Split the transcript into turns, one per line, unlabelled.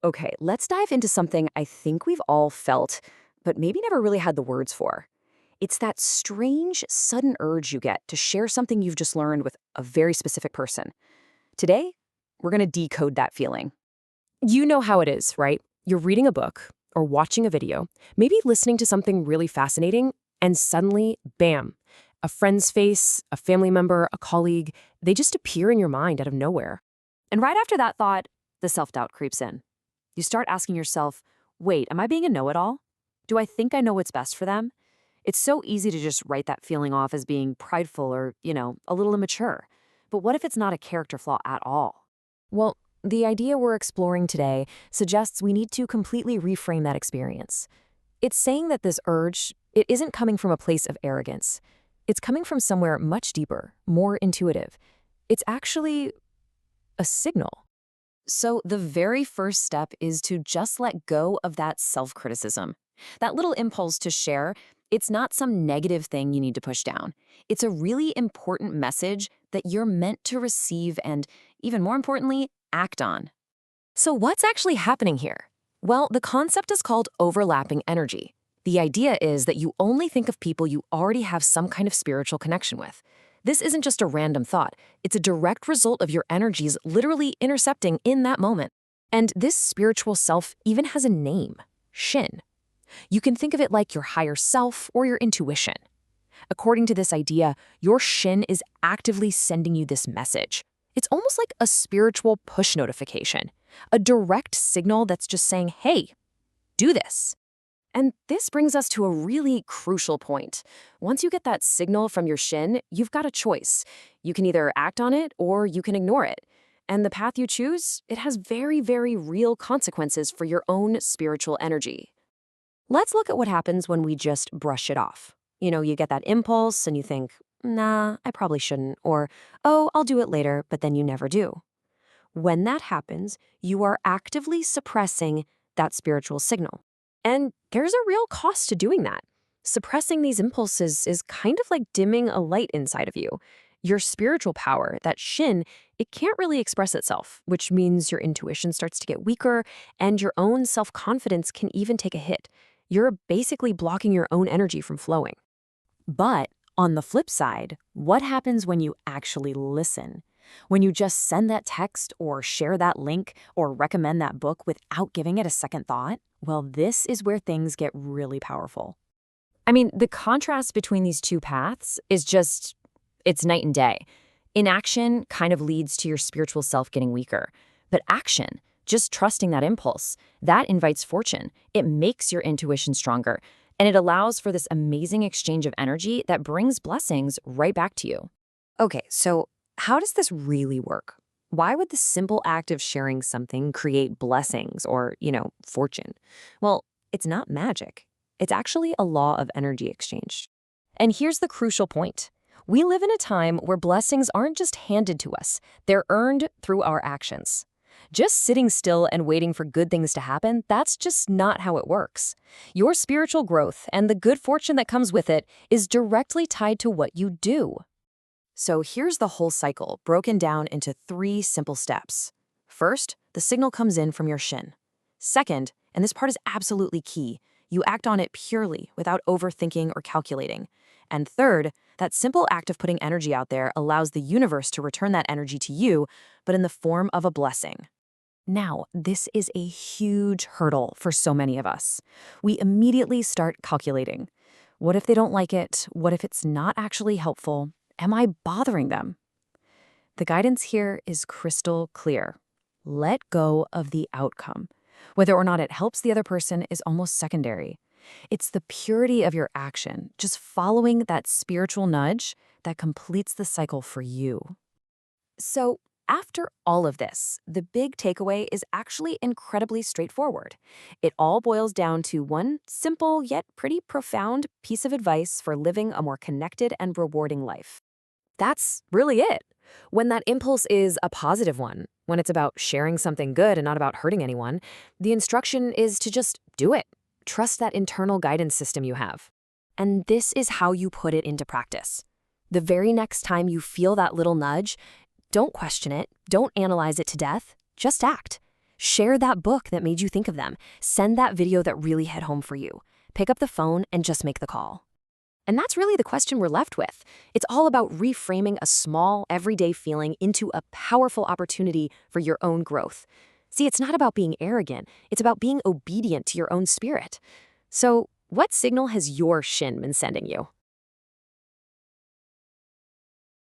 Okay, let's dive into something I think we've all felt, but maybe never really had the words for. It's that strange, sudden urge you get to share something you've just learned with a very specific person. Today, we're going to decode that feeling. You know how it is, right? You're reading a book or watching a video, maybe listening to something really fascinating, and suddenly, bam, a friend's face, a family member, a colleague, they just appear in your mind out of nowhere. And right after that thought, the self-doubt creeps in. You start asking yourself, wait, am I being a know-it-all? Do I think I know what's best for them? It's so easy to just write that feeling off as being prideful or, a little immature. But what if it's not a character flaw at all? Well, the idea we're exploring today suggests we need to completely reframe that experience. It's saying that this urge, it isn't coming from a place of arrogance. It's coming from somewhere much deeper, more intuitive. It's actually a signal. So the very first step is to just let go of that self-criticism. That little impulse to share, it's not some negative thing you need to push down. It's a really important message that you're meant to receive and, even more importantly, act on. So what's actually happening here? Well, the concept is called overlapping energy. The idea is that you only think of people you already have some kind of spiritual connection with. This isn't just a random thought. It's a direct result of your energies literally intercepting in that moment. And this spiritual self even has a name, Shin. You can think of it like your higher self or your intuition. According to this idea, your Shin is actively sending you this message. It's almost like a spiritual push notification, a direct signal that's just saying, hey, do this. And this brings us to a really crucial point. Once you get that signal from your Shin, you've got a choice. You can either act on it or you can ignore it. And the path you choose, it has very, very real consequences for your own spiritual energy. Let's look at what happens when we just brush it off. You get that impulse and you think, nah, I probably shouldn't, or, oh, I'll do it later, but then you never do. When that happens, you are actively suppressing that spiritual signal. And there's a real cost to doing that. Suppressing these impulses is kind of like dimming a light inside of you. Your spiritual power, that Shin, it can't really express itself, which means your intuition starts to get weaker and your own self-confidence can even take a hit. You're basically blocking your own energy from flowing. But on the flip side, what happens when you actually listen? When you just send that text or share that link or recommend that book without giving it a second thought? Well, this is where things get really powerful. I mean, the contrast between these two paths is just, it's night and day. Inaction kind of leads to your spiritual self getting weaker. But action, just trusting that impulse, that invites fortune. It makes your intuition stronger. And it allows for this amazing exchange of energy that brings blessings right back to you. Okay, so how does this really work? Why would the simple act of sharing something create blessings or, fortune? Well, it's not magic. It's actually a law of energy exchange. And here's the crucial point. We live in a time where blessings aren't just handed to us. They're earned through our actions. Just sitting still and waiting for good things to happen, that's just not how it works. Your spiritual growth and the good fortune that comes with it is directly tied to what you do. So here's the whole cycle, broken down into 3 simple steps. First, the signal comes in from your Shin. Second, and this part is absolutely key, you act on it purely without overthinking or calculating. And third, that simple act of putting energy out there allows the universe to return that energy to you, but in the form of a blessing. Now, this is a huge hurdle for so many of us. We immediately start calculating. What if they don't like it? What if it's not actually helpful? Am I bothering them? The guidance here is crystal clear. Let go of the outcome. Whether or not it helps the other person is almost secondary. It's the purity of your action, just following that spiritual nudge, that completes the cycle for you. So, after all of this, the big takeaway is actually incredibly straightforward. It all boils down to one simple yet pretty profound piece of advice for living a more connected and rewarding life. That's really it. When that impulse is a positive one, when it's about sharing something good and not about hurting anyone, the instruction is to just do it. Trust that internal guidance system you have. And this is how you put it into practice. The very next time you feel that little nudge, don't question it, don't analyze it to death, just act.
Share that book that made you think of them. Send that video that really hit home for you. Pick up the phone and just make the call.
And that's really the question we're left with. It's all about reframing a small, everyday feeling into a powerful opportunity for your own growth. See, it's not about being arrogant. It's about being obedient to your own spirit. So, what signal has your shin been sending you?